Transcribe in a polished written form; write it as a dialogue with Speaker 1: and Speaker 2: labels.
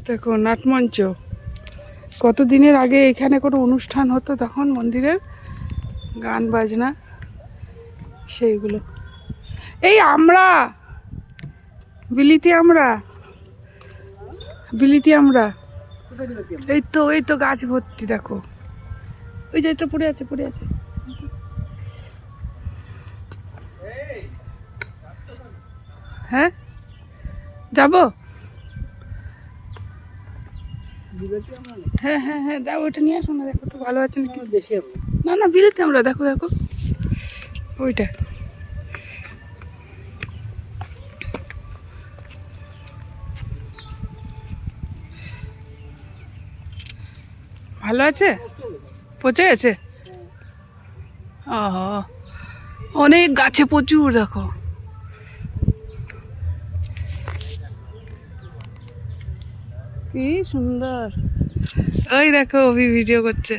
Speaker 1: দেখো নাটমঞ্চ, কতদিনের আগে এখানে কোনো অনুষ্ঠান হতো তখন মন্দিরের গান বাজনা সেইগুলো। এই আমরা বিলিতি আমরা এই তো গাছ ভর্তি দেখো, ওই যে এটা পড়ে আছে হ্যাঁ যাবো, হ্যাঁ হ্যাঁ হ্যাঁ দাও ওইটা নিয়ে আসো না, দেখো তো ভালো আছে নাকি। না না বিলিতি আমরা, দেখো ওইটা ভালো আছে, পচে গেছে। অনেক গাছে প্রচুর, দেখো কি সুন্দর। ওই দেখো অভি ভিডিও করছে।